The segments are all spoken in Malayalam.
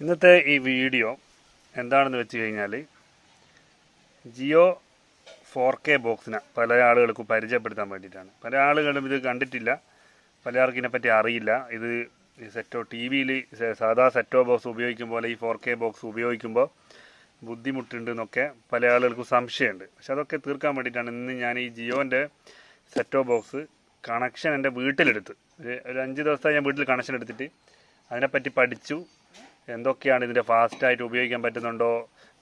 ഇന്നത്തെ ഈ വീഡിയോ എന്താണെന്ന് വെച്ച് കഴിഞ്ഞാൽ ജിയോ 4K ബോക്സിനെ പല ആളുകൾക്കും പരിചയപ്പെടുത്താൻ വേണ്ടിയിട്ടാണ്. പല ആളുകളും ഇത് കണ്ടിട്ടില്ല, പല ആർക്കും ഇതിനെപ്പറ്റി അറിയില്ല. ഇത് ടി വിയിൽ സാധാ സെറ്റോ ബോക്സ് ഉപയോഗിക്കും പോലെ ഈ 4K ബോക്സ് ഉപയോഗിക്കുമ്പോൾ ബുദ്ധിമുട്ടുണ്ടെന്നൊക്കെ പല ആളുകൾക്കും സംശയമുണ്ട്. പക്ഷെ അതൊക്കെ തീർക്കാൻ വേണ്ടിയിട്ടാണ് ഇന്ന് ഞാൻ ഈ ജിയോൻ്റെ സെറ്റോ ബോക്സ് കണക്ഷൻ എൻ്റെ വീട്ടിലെടുത്ത് ഒരു 5 ദിവസമായി ഞാൻ വീട്ടിൽ കണക്ഷൻ എടുത്തിട്ട് അതിനെപ്പറ്റി പഠിച്ചു. എന്തൊക്കെയാണ് ഇതിൻ്റെ ഫാസ്റ്റായിട്ട് ഉപയോഗിക്കാൻ പറ്റുന്നുണ്ടോ,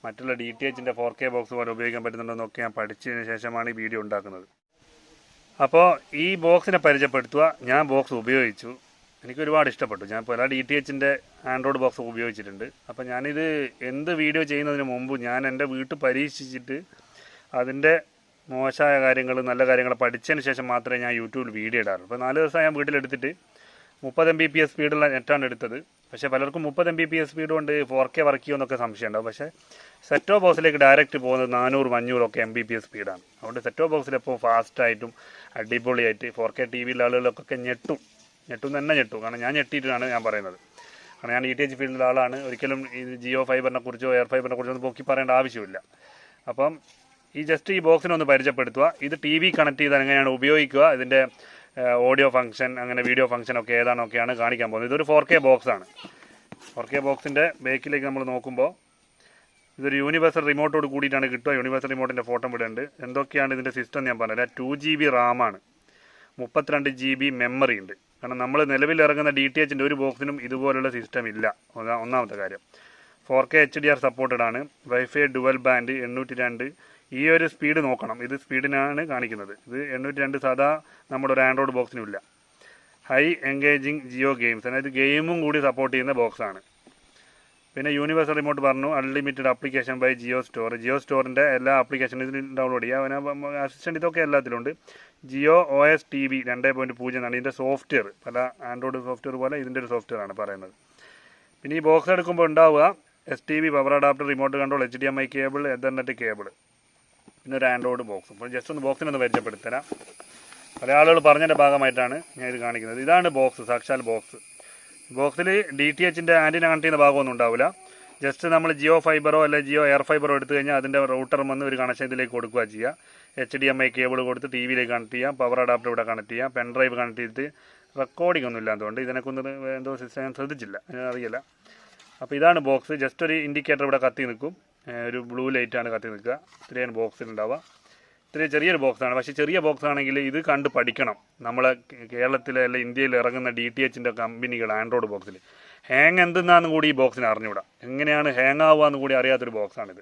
മറ്റുള്ള DTHൻ്റെ 4K ബോക്സ് പോലെ ഉപയോഗിക്കാൻ പറ്റുന്നുണ്ടോ എന്നൊക്കെ ഞാൻ പഠിച്ചതിന് ശേഷമാണ് ഈ വീഡിയോ ഉണ്ടാക്കുന്നത്. അപ്പോൾ ഈ ബോക്സിനെ പരിചയപ്പെടുത്തുക. ഞാൻ ബോക്സ് ഉപയോഗിച്ചു, എനിക്ക് ഒരുപാട് ഇഷ്ടപ്പെട്ടു. ഞാൻ പല DTHൻ്റെ ആൻഡ്രോയിഡ് ബോക്സ് ഉപയോഗിച്ചിട്ടുണ്ട്. അപ്പോൾ ഞാനിത് എന്ത് വീഡിയോ ചെയ്യുന്നതിന് മുമ്പ് ഞാൻ എൻ്റെ വീട്ടിൽ പരീക്ഷിച്ചിട്ട് അതിൻ്റെ മോശമായ കാര്യങ്ങൾ നല്ല കാര്യങ്ങൾ പഠിച്ചതിന് ശേഷം മാത്രമേ ഞാൻ യൂട്യൂബിൽ വീഡിയോ ഇടാറുള്ളൂ. അപ്പോൾ 4 ദിവസം ഞാൻ വീട്ടിലെടുത്തിട്ട് 30 Mbps സ്പീഡുള്ള നെറ്റാണ് എടുത്തത്. പക്ഷേ പലർക്കും 30 Mbps സ്പീഡ് കൊണ്ട് 4K വർക്ക് ചെയ്യുമെന്നൊക്കെ സംശയം ഉണ്ടാവും. പക്ഷേ സെറ്റോ ബോക്സിലേക്ക് ഡയറക്റ്റ് പോകുന്നത് 400-500 ഒക്കെ Mbps സ്പീഡാണ്. അതുകൊണ്ട് സെറ്റോ ബോക്സിലെപ്പോൾ ഫാസ്റ്റായിട്ടും അടിപൊളിയായിട്ട് 4K TV ആളുകളൊക്കെ ഞെട്ടും തന്നെ ഞെട്ടും. കാരണം ഞാൻ ഞെട്ടിയിട്ടാണ് ഞാൻ പറയുന്നത്. കാരണം ഞാൻ DTH ഫീൽഡിലെ ആളാണ്. ഒരിക്കലും ഈ ജിയോ ഫൈബറിനെ കുറിച്ചോ എയർ ഫൈബറിനെ കുറിച്ചോ ഒന്നും പൊക്കി പറയേണ്ട ആവശ്യമില്ല. അപ്പം ഈ ബോക്സിനെ ഒന്ന് പരിചയപ്പെടുത്തുക. ഇത് TV കണക്ട് ചെയ്താൽ എങ്ങനെയാണ് ഉപയോഗിക്കുക, ഇതിൻ്റെ ഓഡിയോ ഫംഗ്ഷൻ അങ്ങനെ വീഡിയോ ഫംഗ്ഷനൊക്കെ ഏതാണൊക്കെയാണ് കാണിക്കാൻ പോകുന്നത്. ഇതൊരു 4K ബോക്സാണ്. 4K ബോക്സിൻ്റെ ബാക്കിലേക്ക് നമ്മൾ നോക്കുമ്പോൾ ഇതൊരു യൂണിവേഴ്സൽ റിമോട്ടോട് കൂടിയിട്ടാണ് കിട്ടുക. യൂണിവേഴ്സൽ റിമോട്ടിൻ്റെ ഫോട്ടോ ഇവിടെ ഉണ്ട്. എന്തൊക്കെയാണ് ഇതിൻ്റെ സിസ്റ്റം ഞാൻ പറഞ്ഞുതരാം. 2GB റാമാണ്, 32GB മെമ്മറി ഉണ്ട്. കാരണം നമ്മൾ നിലവിൽ ഇറങ്ങുന്ന DTHൻ്റെ ഒരു ബോക്സിനും ഇതുപോലുള്ള സിസ്റ്റം ഇല്ല. ഒന്നാമത്തെ കാര്യം. 4K HDR സപ്പോർട്ടഡ് ആണ്. Wifi dual band 802. ഈ ഒരു സ്പീഡ് നോക്കണം, ഇത് സ്പീഡിനാണ് കാണിക്കുന്നത്. ഇത് 802 സാധാ നമ്മുടെ ഒരു ആൻഡ്രോയിഡ് ബോക്സിനും ഇല്ല. ഹൈ എൻഗേജിങ് ജിയോ ഗെയിംസ്, അതായത് ഗെയിമും കൂടി സപ്പോർട്ട് ചെയ്യുന്ന ബോക്സാണ്. പിന്നെ യൂണിവേഴ്സൽ റിമോട്ട് പറഞ്ഞു. അൺലിമിറ്റഡ് ആപ്ലിക്കേഷൻ ബൈ ജിയോ സ്റ്റോറിൻ്റെ എല്ലാ ആപ്ലിക്കേഷനും ഇതിൽ ഡൗൺലോഡ് ചെയ്യുക. അസിസ്റ്റൻറ്റ് ഇതൊക്കെ എല്ലാത്തിലുണ്ട്. ജിയോ OS TV 2.0 ആണ് ഇതിൻ്റെ സോഫ്റ്റ്വെയർ. പല ആൻഡ്രോയിഡ് സോഫ്റ്റ്വെയർ പോലെ ഇതിൻ്റെ ഒരു സോഫ്റ്റ്വെയർ ആണ് പറയുന്നത്. പിന്നെ ഈ ബോക്സ് എടുക്കുമ്പോൾ ഉണ്ടാവുക STB power adapter, remote control, HDMI cable, Ethernet cable, പിന്നെ ഒരു ആൻഡ്രോയിഡ് ബോക്സ്. അപ്പോൾ ജസ്റ്റ് ഒന്ന് ബോക്സിനൊന്ന് പരിചയപ്പെടുത്തരാം. പല ആളുകൾ പറഞ്ഞതിൻ്റെ ഭാഗമായിട്ടാണ് ഞാൻ ഇത് കാണിക്കുന്നത്. ഇതാണ് ബോക്സ്, സാക്ഷാൽ ബോക്സ്. ബോക്സിൽ DTHൻ്റെ ആൻറ്റിന കണക്ട് ചെയ്യുന്ന ഭാഗമൊന്നും ഉണ്ടാവില്ല. ജസ്റ്റ് നമ്മൾ ജിയോ ഫൈബറോ അല്ലെങ്കിൽ ജിയോ എയർ ഫൈബറോ എടുത്തു കഴിഞ്ഞാൽ അതിൻ്റെ റൂട്ടർ വന്ന് ഒരു കണക്ഷൻ ഇതിലേക്ക് കൊടുക്കുക ചെയ്യുക. HDMI കേബിൾ കൊടുത്ത് TVയിലേക്ക് കണക്ട് ചെയ്യാം. പവർ അഡാപ്റ്റർ ഇവിടെ കണക്ട് ചെയ്യാം. പെൻഡ്രൈവ് കണക്ട് ചെയ്തിട്ട് റെക്കോർഡിംഗ് ഒന്നും ഇല്ലാത്തതുകൊണ്ട് ഇതിനെക്കൊന്ന് എന്തോ സിസ്റ്റം ഞാൻ ശ്രദ്ധിച്ചില്ല, അറിയില്ല. അപ്പോൾ ഇതാണ് ബോക്സ്. ജസ്റ്റ് ഒരു ഇൻഡിക്കേറ്റർ ഇവിടെ കത്തി നിൽക്കും, ഒരു ബ്ലൂ ലൈറ്റാണ് കത്തി നിൽക്കുക. ഇത്രയാണ് ബോക്സിലുണ്ടാവുക. ഇത്രയും ചെറിയൊരു ബോക്സാണ്. പക്ഷേ ചെറിയ ബോക്സ് ആണെങ്കിൽ ഇത് കണ്ട് പഠിക്കണം. നമ്മളെ കേരളത്തിലെ അല്ല ഇന്ത്യയിൽ ഇറങ്ങുന്ന DTHൻ്റെ കമ്പനികൾ ആൻഡ്രോയിഡ് ബോക്സിൽ ഹാങ് എന്തെന്നാന്ന് കൂടി ഈ ബോക്സിന് അറിഞ്ഞുകൂടാ. എങ്ങനെയാണ് ഹാങ് ആവുകയെന്ന് കൂടി അറിയാത്തൊരു ബോക്സാണിത്.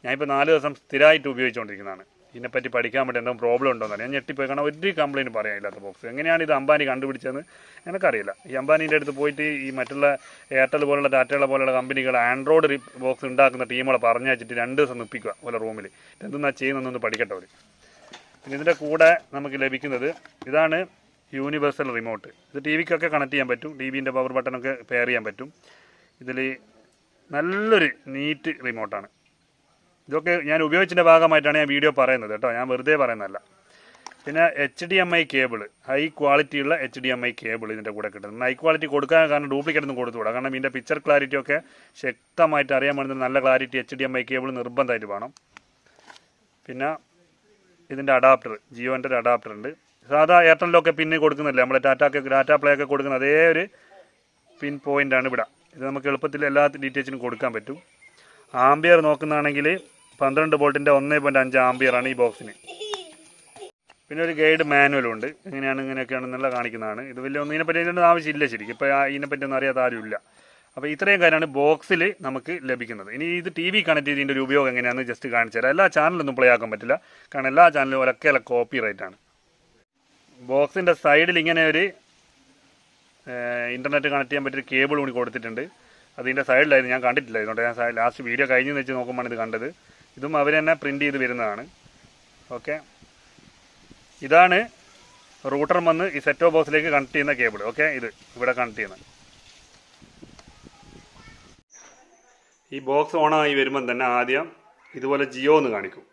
ഞാനിപ്പോൾ 4 ദിവസം സ്ഥിരമായിട്ട് ഉപയോഗിച്ചുകൊണ്ടിരിക്കുന്നതാണ്. ഇതിനെപ്പറ്റി പഠിക്കാൻ വേണ്ടി എന്തെങ്കിലും പ്രോബ്ലം ഉണ്ടോയെന്നല്ല. ഞാൻ ഞെട്ടിപ്പോയി, കാരണം ഒരു കംപ്ലയിൻറ്റ് പറയാനില്ലാത്ത ബോക്സ്. എങ്ങനെയാണ് ഇത് അംബാനി കണ്ടുപിടിച്ചതെന്ന് എനിക്കറിയില്ല. ഈ അംബാനീൻ്റെ അടുത്ത് പോയിട്ട് ഈ മറ്റുള്ള എയർടെൽ പോലുള്ള ടാറ്റകളെ പോലുള്ള കമ്പനികൾ ആൻഡ്രോയിഡ് ബോക്സ് ഉണ്ടാക്കുന്ന ടീമുകളെ പറഞ്ഞു വെച്ചിട്ട് 2 ദിവസം നിൽപ്പിക്കുക പോലെ റൂമിൽ. എന്തെന്നാ ചെയ്യുന്നതെന്നൊന്ന് പഠിക്കട്ടെ അവർ. പിന്നെ ഇതിൻ്റെ കൂടെ നമുക്ക് ലഭിക്കുന്നത് ഇതാണ് യൂണിവേഴ്സൽ റിമോട്ട്. ഇത് TVക്കൊക്കെ കണക്ട് ചെയ്യാൻ പറ്റും. TVൻ്റെ പവർ ബട്ടണൊക്കെ പെയർ ചെയ്യാൻ പറ്റും. ഇതിൽ നല്ലൊരു നീറ്റ് റിമോട്ടാണ്. ഇതൊക്കെ ഞാൻ ഉപയോഗിച്ചതിൻ്റെ ഭാഗമായിട്ടാണ് ഞാൻ വീഡിയോ പറയുന്നത് കേട്ടോ, ഞാൻ വെറുതെ പറയുന്നതല്ല. പിന്നെ HDMI കേബിൾ, ഹൈ ക്വാളിറ്റിയുള്ള HDMI കേബിൾ ഇതിൻ്റെ കൂടെ കിട്ടുന്നത്. ഹൈ ക്വാളിറ്റി കൊടുക്കാൻ കാരണം ഡ്യൂപ്ലിക്കേറ്റ് ഒന്നും കൊടുത്തുകൂടാ. കാരണം ഇതിൻ്റെ പിക്ചർ ക്ലാരിറ്റി ഒക്കെ ശക്തമായിട്ട് അറിയാൻ വേണ്ടി നല്ല ക്ലാരിറ്റി HDMI കേബിൾ നിർബന്ധമായിട്ട് വേണം. പിന്നെ ഇതിൻ്റെ അഡാപ്റ്റർ, ജിയോൻ്റെ ഒരു അഡാപ്റ്റർ ഉണ്ട്. സാധാ എയർടെലിലൊക്കെ പിന്ന് കൊടുക്കുന്നില്ല, നമ്മുടെ ടാറ്റ പ്ലേ ഒക്കെ കൊടുക്കുന്ന അതേ ഒരു പിൻ പോയിൻ്റാണ് ഇവിടെ. ഇത് നമുക്ക് എളുപ്പത്തിൽ എല്ലാ DTHനും കൊടുക്കാൻ പറ്റും. ആംബിയർ നോക്കുന്നതാണെങ്കിൽ 12 വോൾട്ടിൻ്റെ 1.5 ആംബിയറാണ് ഈ ബോക്സിന്. പിന്നെ ഒരു ഗൈഡ് മാനുവലും ഉണ്ട്. ഇങ്ങനെയൊക്കെയാണെന്നുള്ള കാണിക്കുന്നതാണ്. ഇത് വലിയ ഇതിനെപ്പറ്റി ഇതിൻ്റെ ആവശ്യമില്ല ശരിക്കും. ഇപ്പോൾ ഇതിനെപ്പറ്റി ഒന്നും അറിയാത്ത ആരുമില്ല. അപ്പോൾ ഇത്രയും കാര്യമാണ് ബോക്സിൽ നമുക്ക് ലഭിക്കുന്നത്. ഇനി ഇത് TV കണക്ട് ചെയ്തതിൻ്റെ ഒരു ഉപയോഗം എങ്ങനെയാണെന്ന് ജസ്റ്റ് കാണിച്ചു തരാം. എല്ലാ ചാനലൊന്നും പ്ലേ ആക്കാൻ പറ്റില്ല, കാരണം എല്ലാ ചാനലും ഒലക്കെ കോപ്പി റൈറ്റാണ്. ബോക്സിൻ്റെ സൈഡിൽ ഇങ്ങനെ ഒരു ഇൻ്റർനെറ്റ് കണക്ട് ചെയ്യാൻ പറ്റിയൊരു കേബിൾ കൂടി കൊടുത്തിട്ടുണ്ട്. അതിൻ്റെ സൈഡിലായിരുന്നു, ഞാൻ കണ്ടിട്ടില്ല. ഇതുകൊണ്ട് ഞാൻ ലാസ്റ്റ് വീഡിയോ കഴിഞ്ഞെന്ന് വെച്ച് നോക്കുമ്പോൾ ഇത് കണ്ടത്. ഇതും അവർ തന്നെ പ്രിൻ്റ് ചെയ്ത് വരുന്നതാണ്. ഓക്കെ, ഇതാണ് റൂട്ടർ വന്ന് ഈ സെറ്റോ ബോക്സിലേക്ക് കണക്ട് ചെയ്യുന്ന കേബിൾ. ഓക്കെ, ഇത് ഇവിടെ കണക്ട് ചെയ്യുന്നത്. ഈ ബോക്സ് ഓണായി വരുമ്പം തന്നെ ആദ്യം ഇതുപോലെ ജിയോ എന്ന് കാണിക്കും.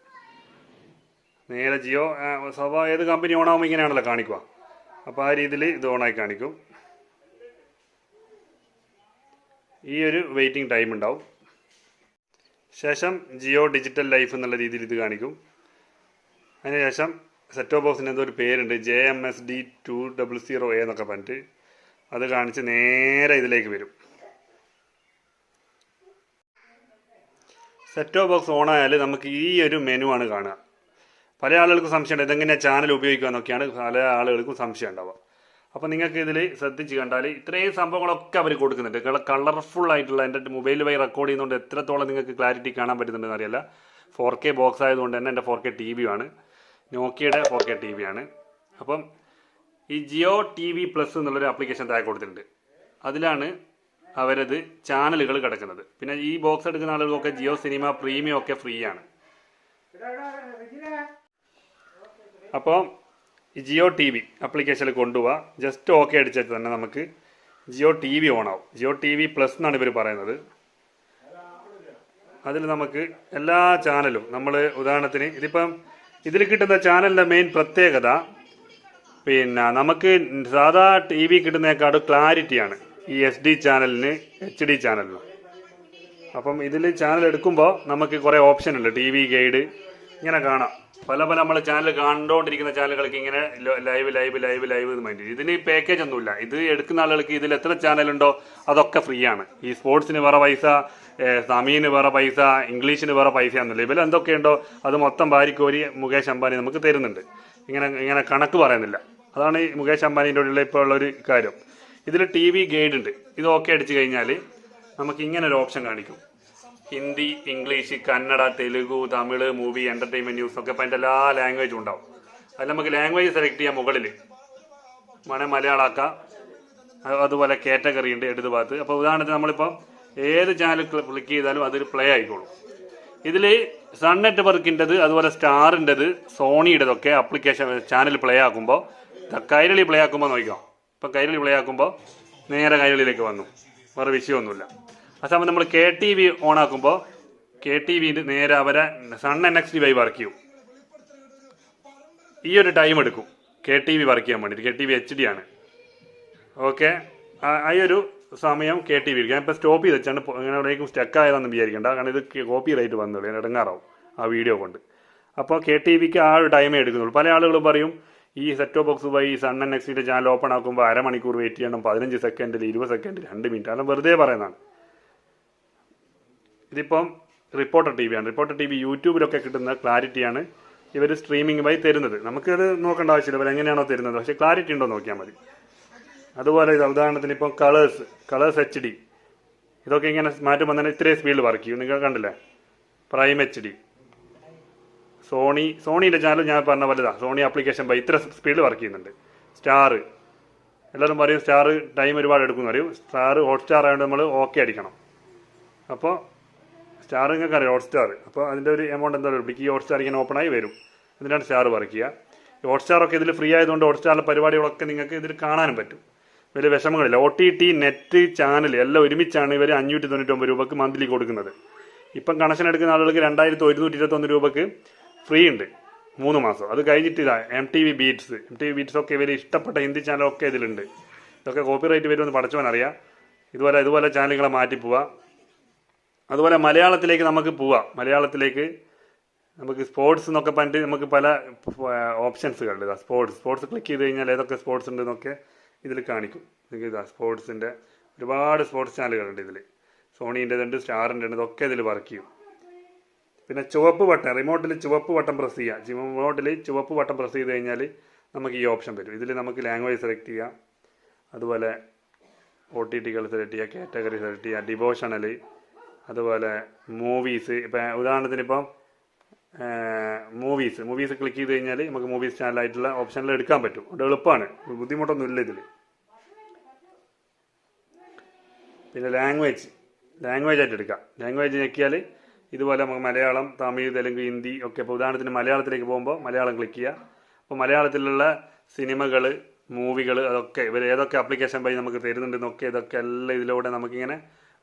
നേരെ ജിയോ ഏത് കമ്പനി ഓണാകുമ്പോൾ ഇങ്ങനെയാണല്ലോ കാണിക്കുക. അപ്പോൾ ആ രീതിയിൽ ഇത് ഓണായി കാണിക്കും. ഈ ഒരു വെയിറ്റിംഗ് ടൈം ഉണ്ടാവും. ശേഷം ജിയോ ഡിജിറ്റൽ ലൈഫ് എന്നുള്ള രീതിയിൽ ഇത് കാണിക്കും. അതിനുശേഷം സെറ്റ് ഓഫ് ബോക്സിന് എന്തോ ഒരു പേരുണ്ട്, JMSD200A എന്നൊക്കെ പറഞ്ഞിട്ട്. അത് കാണിച്ച് നേരെ ഇതിലേക്ക് വരും. സെറ്റ് ഓഫ് ബോക്സ് ഓൺ ആയാൽ നമുക്ക് ഈ ഒരു മെനു ആണ് കാണുക. പല ആളുകൾക്കും സംശയമുണ്ട് ഇതെങ്ങനെയാണ് ചാനൽ ഉപയോഗിക്കുക എന്നൊക്കെയാണ് പല ആളുകൾക്കും സംശയം ഉണ്ടാവുക. അപ്പോൾ നിങ്ങൾക്ക് ഇതിൽ ശ്രദ്ധിച്ച് കണ്ടാൽ ഇത്രയും സംഭവങ്ങളൊക്കെ അവർ കൊടുക്കുന്നുണ്ട്. കളർഫുൾ ആയിട്ടുള്ള എൻ്റെ മൊബൈൽ വഴി റെക്കോർഡ് ചെയ്യുന്നതുകൊണ്ട് എത്രത്തോളം നിങ്ങൾക്ക് ക്ലാരിറ്റി കാണാൻ പറ്റുന്നുണ്ടെന്ന് അറിയില്ല. 4K ബോക്സ് ആയതുകൊണ്ട് തന്നെ എൻ്റെ 4K TV ആണ്, നോക്കിയയുടെ 4K TV ആണ്. അപ്പം ഈ ജിയോ TV പ്ലസ് എന്നുള്ളൊരു ആപ്ലിക്കേഷൻ താഴെ കൊടുത്തിട്ടുണ്ട്. അതിലാണ് അവരത് ചാനലുകൾ കിടക്കുന്നത്. പിന്നെ ഈ ബോക്സ് എടുക്കുന്ന ആളുകൾക്കൊക്കെ ജിയോ സിനിമ പ്രീമിയം ഒക്കെ ഫ്രീ ആണ്. അപ്പോൾ ഈ ജിയോ TV ആപ്ലിക്കേഷനിൽ കൊണ്ടുപോവുക. ജസ്റ്റ് ഓക്കെ അടിച്ചാൽ തന്നെ നമുക്ക് ജിയോ TV ഓൺ ആവും. ജിയോ TV പ്ലസ് എന്നാണ് ഇവർ പറയുന്നത്. അതിൽ നമുക്ക് എല്ലാ ചാനലും നമ്മൾ ഉദാഹരണത്തിന് ഇതിപ്പം ഇതിൽ കിട്ടുന്ന ചാനലിൻ്റെ മെയിൻ പ്രത്യേകത പിന്നെ നമുക്ക് സാധാ TV കിട്ടുന്നതിനേക്കാളും ക്ലാരിറ്റിയാണ് ഈ SD ചാനലിന് HD ചാനലിന്. അപ്പം ഇതിൽ ചാനൽ എടുക്കുമ്പോൾ നമുക്ക് കുറേ ഓപ്ഷൻ ഉണ്ട്. TV ഗൈഡ് ഇങ്ങനെ കാണാം. പല നമ്മൾ ചാനൽ കണ്ടുകൊണ്ടിരിക്കുന്ന ചാനലുകൾക്ക് ഇങ്ങനെ ലൈവ് എന്ന് വേണ്ടി. ഇതിന് പാക്കേജ് ഒന്നുമില്ല. ഇത് എടുക്കുന്ന ആളുകൾക്ക് ഇതിൽ എത്ര ചാനലുണ്ടോ അതൊക്കെ ഫ്രീ ആണ്. ഈ സ്പോർട്സിന് വേറെ പൈസ, തമിഴിന് വേറെ പൈസ, ഇംഗ്ലീഷിന് വേറെ പൈസ ഒന്നുമില്ല. ഇതിൽ എന്തൊക്കെയുണ്ടോ അത് മൊത്തം വാരിക്കോരി മുകേഷ് അംബാനി നമുക്ക് തരുന്നുണ്ട്. ഇങ്ങനെ കണക്ക് പറയുന്നില്ല. അതാണ് ഈ മുകേഷ് അംബാനിൻ്റെ ഉള്ളിൽ ഇപ്പോൾ ഉള്ളൊരു കാര്യം. ഇതിൽ TV ഗൈഡ് ഉണ്ട്. ഇത് ഓക്കെ അടിച്ചു കഴിഞ്ഞാൽ നമുക്ക് ഇങ്ങനെ ഒരു ഓപ്ഷൻ കാണിക്കും. Hindi, English, Kannada, Telugu, Tamil, movie, entertainment news ഒക്കെ അപ്പം അതിൻ്റെ എല്ലാ ലാംഗ്വേജും ഉണ്ടാവും. അതിൽ നമുക്ക് ലാംഗ്വേജ് സെലക്ട് ചെയ്യാം. മുകളിൽ വേണേൽ മലയാളമാക്കാം. അതുപോലെ കാറ്റഗറി ഉണ്ട് ഇടത് ഭാഗത്ത്. അപ്പോൾ ഉദാഹരണത്തിന് നമ്മളിപ്പോൾ ഏത് ചാനൽ ക്ലിക്ക് ചെയ്താലും അതൊരു പ്ലേ ആയിക്കോളും. ഇതിൽ സൺ നെറ്റ്വർക്കിൻ്റെത് അതുപോലെ സ്റ്റാറിൻ്റെത് സോണിയുടേതൊക്കെ ആപ്ലിക്കേഷൻ ചാനൽ പ്ലേ ആക്കുമ്പോൾ കൈരളി പ്ലേ ആക്കുമ്പോൾ നോക്കാം. ഇപ്പം കൈരളി പ്ലേ ആക്കുമ്പോൾ നേരെ കൈരളിയിലേക്ക് വന്നു, വേറെ വിഷയമൊന്നുമില്ല. ആ സമയം നമ്മൾ KTV ഓൺ ആക്കുമ്പോൾ KTVയിൽ നേരെ അവരെ സൺ NXT വർക്ക് ചെയ്യും. ഈ ഒരു ടൈം എടുക്കും KTV വർക്ക് ചെയ്യാൻ വേണ്ടിയിട്ട്. KTV HD ആണ്. ഓക്കെ, ആ ഒരു സമയം KTV ഞാൻ ഇപ്പോൾ സ്റ്റോപ്പ് ചെയ്ത് വെച്ചാണ്. ഇങ്ങനെ എവിടേക്കും സ്റ്റക്ക് ആയതെന്ന് വിചാരിക്കേണ്ട, കാരണം ഇത് കോപ്പി റൈറ്റ് വന്നുള്ളൂ, ഇടങ്ങാറാവും ആ വീഡിയോ കൊണ്ട്. അപ്പോൾ KTVക്ക് ആ ഒരു ടൈമേ എടുക്കുന്നുള്ളൂ. പല ആളുകളും പറയും ഈ സെറ്റ് ഓഫ് ബോക്സ് വഴി സൺ NXT ചാനൽ ഓപ്പൺ ആക്കുമ്പോൾ അരമണിക്കൂർ വെയിറ്റ് ചെയ്യണം, 15 സെക്കൻഡിൽ 20 സെക്കൻഡിൽ 2 മിനിറ്റ്. അതെല്ലാം വെറുതെ പറയുന്നതാണ്. ഇതിപ്പം റിപ്പോർട്ടർ TV ആണ്. റിപ്പോർട്ടർ TV യൂട്യൂബിലൊക്കെ കിട്ടുന്ന ക്ലാരിറ്റിയാണ് ഇവർ സ്ട്രീമിംഗ് വഴി തരുന്നത്. നമുക്കത് നോക്കേണ്ട ആവശ്യമില്ല, ഇവർ എങ്ങനെയാണോ തരുന്നത്, പക്ഷേ ക്ലാരിറ്റി ഉണ്ടോ നോക്കിയാൽ മതി. അതുപോലെ ഇത് ഉദാഹരണത്തിന് ഇപ്പം കളേഴ്സ് HD ഇതൊക്കെ ഇങ്ങനെ മാറ്റുമ്പോൾ തന്നെ ഇത്രയും സ്പീഡിൽ വർക്ക് ചെയ്യും. നിങ്ങൾ കണ്ടില്ലേ? പ്രൈം HD, സോണീൻ്റെ ചാനൽ ഞാൻ പറഞ്ഞ വലുതാണ്. സോണി ആപ്ലിക്കേഷൻ വഴി ഇത്ര സ്പീഡിൽ വർക്ക് ചെയ്യുന്നുണ്ട്. സ്റ്റാർ എല്ലാവരും പറയും സ്റ്റാർ ടൈം ഒരുപാട് എടുക്കുമെന്ന് പറയും. സ്റ്റാർ ഹോട്ട്സ്റ്റാർ ആയതുകൊണ്ട് നമ്മൾ ഓക്കെ അടിക്കണം. അപ്പോൾ സ്റ്റാർ നിങ്ങൾക്ക് അറിയാം, ഹോട്ട്സ്റ്റാർ. അപ്പോൾ അതിൻ്റെ ഒരു എമൗണ്ട് എന്താ പറയുക, ഈ ഹോട്ട്സ്റ്റാർ ഇങ്ങനെ ഓപ്പണായി വരും. എന്നിട്ടാണ് സ്റ്റാർ വർക്ക് ചെയ്യുക. ഈ ഹോട്ട്സ്റ്റാറൊക്കെ ഇതിൽ ഫ്രീ ആയതുകൊണ്ട് ഹോട്ട്സ്റ്റാറിലെ പരിപാടികളൊക്കെ നിങ്ങൾക്ക് ഇതിൽ കാണാനും പറ്റും. വലിയ വിഷമങ്ങളില്ല. OTT നെറ്റ് ചാനൽ എല്ലാം ഒരുമിച്ചാണ് ഇവർ 599 രൂപക്ക് മന്ത്ലി കൊടുക്കുന്നത്. ഇപ്പം കണക്ഷൻ എടുക്കുന്ന ആളുകൾക്ക് 2121 രൂപക്ക് ഫ്രീ ഉണ്ട് 3 മാസം. അത് കഴിഞ്ഞിട്ട് ഇതാ MTV ബീറ്റ്സ് ഒക്കെ ഇവർ ഇഷ്ടപ്പെട്ട ഹിന്ദി ചാനലൊക്കെ ഇതിലുണ്ട്. ഇതൊക്കെ കോപ്പിറൈറ്റ് വരുമെന്ന് പഠിച്ചവനറിയാം. ഇതുപോലെ ചാനലുകളെ മാറ്റി പോവാം. അതുപോലെ മലയാളത്തിലേക്ക് നമുക്ക് പോവാം. മലയാളത്തിലേക്ക് നമുക്ക് സ്പോർട്സ് എന്നൊക്കെ പറഞ്ഞിട്ട് നമുക്ക് പല ഓപ്ഷൻസുകളുണ്ട്. സ്പോർട്സ് ക്ലിക്ക് ചെയ്ത് കഴിഞ്ഞാൽ ഏതൊക്കെ സ്പോർട്സ് ഉണ്ട് എന്നൊക്കെ ഇതിൽ കാണിക്കും. നിങ്ങൾക്ക് ഇതാ സ്പോർട്സിൻ്റെ ഒരുപാട് സ്പോർട്സ് ചാനലുകളുണ്ട് ഇതിൽ. സോണീൻ്റെ ഉണ്ട്, സ്റ്റാറിൻ്റെ ഉണ്ട്, ഇതൊക്കെ ഇതിൽ വർക്ക് ചെയ്യും. പിന്നെ ചുവപ്പ് ബട്ടൺ, റിമോട്ടിൽ ചുവപ്പ് ബട്ടൺ പ്രസ് ചെയ്യുക. റിമോട്ടിൽ ചുവപ്പ് ബട്ടൺ പ്രസ് ചെയ്ത് കഴിഞ്ഞാൽ നമുക്ക് ഈ ഓപ്ഷൻ വരും. ഇതിൽ നമുക്ക് ലാംഗ്വേജ് സെലക്ട് ചെയ്യാം. അതുപോലെ OTTകൾ സെലക്ട് ചെയ്യുക, കാറ്റഗറി സെലക്ട് ചെയ്യുക, ഡിവോഷണൽ, അതുപോലെ മൂവീസ്. ഇപ്പം ഉദാഹരണത്തിന് ഇപ്പം മൂവീസ് ക്ലിക്ക് ചെയ്ത് കഴിഞ്ഞാൽ നമുക്ക് മൂവീസ് ചാനലായിട്ടുള്ള ഓപ്ഷനിൽ എടുക്കാൻ പറ്റും. അത് എളുപ്പമാണ്, ബുദ്ധിമുട്ടൊന്നുമില്ല ഇതിൽ. പിന്നെ ലാംഗ്വേജ് ആയിട്ട് എടുക്കാം. ലാംഗ്വേജ് ഞെക്കിയാൽ ഇതുപോലെ നമുക്ക് മലയാളം, തമിഴ്, തെലുങ്ക്, ഹിന്ദി ഒക്കെ. ഇപ്പോൾ ഉദാഹരണത്തിന് മലയാളത്തിലേക്ക് പോകുമ്പോൾ മലയാളം ക്ലിക്ക് ചെയ്യുക. അപ്പോൾ മലയാളത്തിലുള്ള സിനിമകൾ, മൂവികൾ അതൊക്കെ ഇവർ ഏതൊക്കെ ആപ്ലിക്കേഷൻ വഴി നമുക്ക് തരുന്നുണ്ടെന്നൊക്കെ ഇതൊക്കെ എല്ലാം ഇതിലൂടെ നമുക്കിങ്ങനെ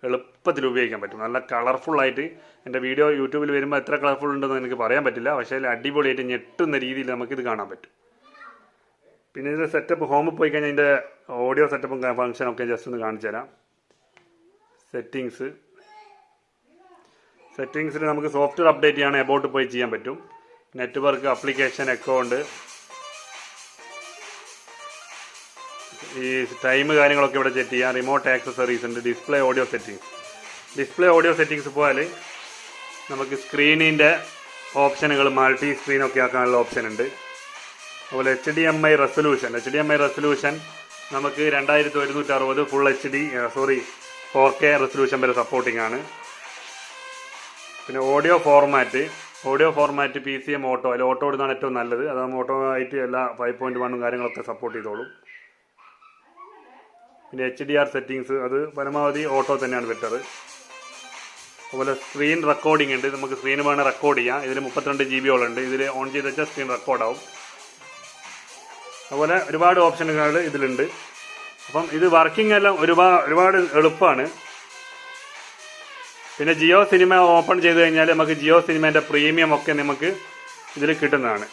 എളുപ്പത്തിൽ ഉപയോഗിക്കാൻ പറ്റും. നല്ല കളർഫുള്ളായിട്ട്. എൻ്റെ വീഡിയോ യൂട്യൂബിൽ വരുമ്പോൾ എത്ര കളർഫുൾ ഉണ്ടെന്ന് എനിക്ക് പറയാൻ പറ്റില്ല, പക്ഷേ അതിൽ അടിപൊളിയായിട്ട് ഞെട്ടുന്ന രീതിയിൽ നമുക്കിത് കാണാൻ പറ്റും. പിന്നെ ഇതിൻ്റെ സെറ്റപ്പ് ഹോമിൽ പോയി കഴിഞ്ഞാൽ ഇതിൻ്റെ ഓഡിയോ സെറ്റപ്പും ഫംഗ്ഷനൊക്കെ ജസ്റ്റ് ഒന്ന് കാണിച്ചു തരാം. സെറ്റിങ്സിൽ നമുക്ക് സോഫ്റ്റ്വെയർ അപ്ഡേറ്റ് ചെയ്യാൻ എബൌട്ട് പോയി ചെയ്യാൻ പറ്റും. നെറ്റ്വർക്ക്, ആപ്ലിക്കേഷൻ, അക്കൗണ്ട്, ഈ ടൈം കാര്യങ്ങളൊക്കെ ഇവിടെ സെറ്റ് ചെയ്യാം. റിമോട്ട് ആക്സസറീസ് ഉണ്ട്. ഡിസ്പ്ലേ ഓഡിയോ സെറ്റിങ്സ് പോയാൽ നമുക്ക് സ്ക്രീനിൻ്റെ ഓപ്ഷനുകൾ മൾട്ടി സ്ക്രീനൊക്കെ ആക്കാനുള്ള ഓപ്ഷൻ ഉണ്ട്. അതുപോലെ HDMI റെസൊല്യൂഷൻ നമുക്ക് 2160 ഫുൾ HD 4K റെസൊല്യൂഷൻ വരെ സപ്പോർട്ടിംഗ് ആണ്. പിന്നെ ഓഡിയോ ഫോർമാറ്റ് PCM ഓട്ടോ, അതിൽ ഓട്ടോ ഇടുന്നതാണ് ഏറ്റവും നല്ലത്. അതാകുമ്പോൾ ഓട്ടോ ആയിട്ട് എല്ലാ 5.1 കാര്യങ്ങളൊക്കെ സപ്പോർട്ട് ചെയ്തോളും. പിന്നെ HDR സെറ്റിങ്സ്, അത് പരമാവധി ഓട്ടോ തന്നെയാണ് ബെറ്റർ. അതുപോലെ സ്ക്രീൻ റെക്കോർഡിംഗ് ഉണ്ട്. നമുക്ക് സ്ക്രീൻ വേണം റെക്കോർഡ് ചെയ്യാം. ഇതിൽ 32 GB ഉണ്ട്. ഇതിൽ ഓൺ ചെയ്ത് വെച്ചാൽ സ്ക്രീൻ റെക്കോർഡാവും. അതുപോലെ ഒരുപാട് ഓപ്ഷനുകൾ ഇതിലുണ്ട്. അപ്പം ഇത് വർക്കിംഗ് എല്ലാം ഒരുപാട് എളുപ്പമാണ്. പിന്നെ ജിയോ സിനിമ ഓപ്പൺ ചെയ്ത് കഴിഞ്ഞാൽ നമുക്ക് ജിയോ സിനിമേൻ്റെ പ്രീമിയം ഒക്കെ നമുക്ക് ഇതിൽ കിട്ടുന്നതാണ്.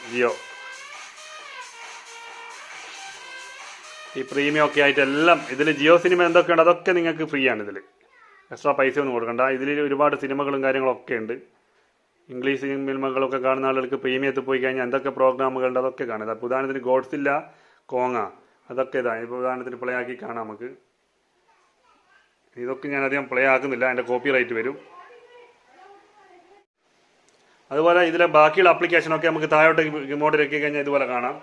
ഈ പ്രീമിയം ഒക്കെ ആയിട്ട് എല്ലാം ഇതിൽ ജിയോ സിനിമ എന്തൊക്കെയുണ്ട് അതൊക്കെ നിങ്ങൾക്ക് ഫ്രീ ആണ്. ഇതിൽ എക്സ്ട്രാ പൈസ ഒന്നും കൊടുക്കണ്ട. ഇതിൽ ഒരുപാട് സിനിമകളും കാര്യങ്ങളൊക്കെ ഉണ്ട്. ഇംഗ്ലീഷ് സിനിമകളൊക്കെ കാണുന്ന ആളുകൾക്ക് പ്രീമിയത്തിൽ പോയി കഴിഞ്ഞാൽ എന്തൊക്കെ പ്രോഗ്രാമുകളുണ്ട് അതൊക്കെ കാണുക. അപ്പോൾ ഉദാഹരണത്തിന് ഗോഡ്സില്ല, കോങ്ങ, അതൊക്കെ ഇതാണ്. ഇപ്പോൾ ഉദാഹരണത്തിന് പ്ലേ ആക്കി കാണാം നമുക്ക്. ഇതൊക്കെ ഞാൻ അധികം പ്ലേ ആക്കുന്നില്ല, എൻ്റെ കോപ്പി റൈറ്റ് വരും. അതുപോലെ ഇതിലെ ബാക്കിയുള്ള ആപ്ലിക്കേഷനൊക്കെ നമുക്ക് താഴോട്ട് ഇങ്ങോട്ട് ഇറക്കി കഴിഞ്ഞാൽ ഇതുപോലെ കാണാം.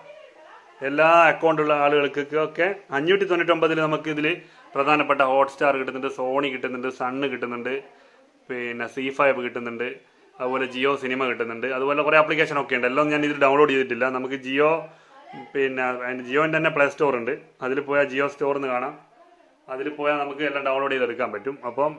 എല്ലാ അക്കൗണ്ടുള്ള ആളുകൾക്കൊക്കെ 599 നമുക്ക് ഇതിൽ പ്രധാനപ്പെട്ട ഹോട്ട്സ്റ്റാർ കിട്ടുന്നുണ്ട്, സോണി കിട്ടുന്നുണ്ട്, സണ്ണ് കിട്ടുന്നുണ്ട്, പിന്നെ C5 കിട്ടുന്നുണ്ട്, അതുപോലെ ജിയോ സിനിമ കിട്ടുന്നുണ്ട്. അതുപോലെ കുറേ ആപ്ലിക്കേഷനൊക്കെ ഉണ്ട്. എല്ലാം ഞാൻ ഇതിൽ ഡൗൺലോഡ് ചെയ്തിട്ടില്ല. നമുക്ക് ജിയോൻ്റെ തന്നെ പ്ലേ സ്റ്റോർ ഉണ്ട്. അതിൽ പോയാൽ ജിയോ സ്റ്റോർ എന്ന് കാണാം. അതിൽ പോയാൽ നമുക്ക് എല്ലാം ഡൗൺലോഡ് ചെയ്തെടുക്കാൻ പറ്റും. അപ്പം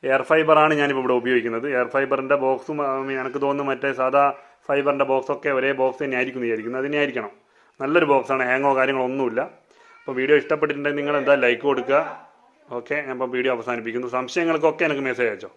എയർ ഫൈബറാണ് ഞാനിപ്പോൾ ഇവിടെ ഉപയോഗിക്കുന്നത്. എയർ ഫൈബറിൻ്റെ ബോക്സും എനിക്ക് തോന്നുന്നു മറ്റേ സാധാ ഫൈബറിൻ്റെ ബോക്സൊക്കെ ഒരേ ബോക്സ് തന്നെ ആയിരിക്കും വിചാരിക്കുന്നത്. അതിനെ ആയിരിക്കണം. നല്ലൊരു ബോക്സാണ്, ഹാങ്ങോ കാര്യങ്ങളൊന്നുമില്ല. അപ്പോൾ വീഡിയോ ഇഷ്ടപ്പെട്ടിട്ടുണ്ടെങ്കിൽ നിങ്ങൾ എന്താ ലൈക്ക് കൊടുക്കുക. ഓക്കെ, ഞാൻ ഇപ്പോൾ വീഡിയോ അവസാനിപ്പിക്കുന്നു. സംശയങ്ങൾക്കൊക്കെ എനിക്ക് മെസ്സേജ് അയച്ചോ.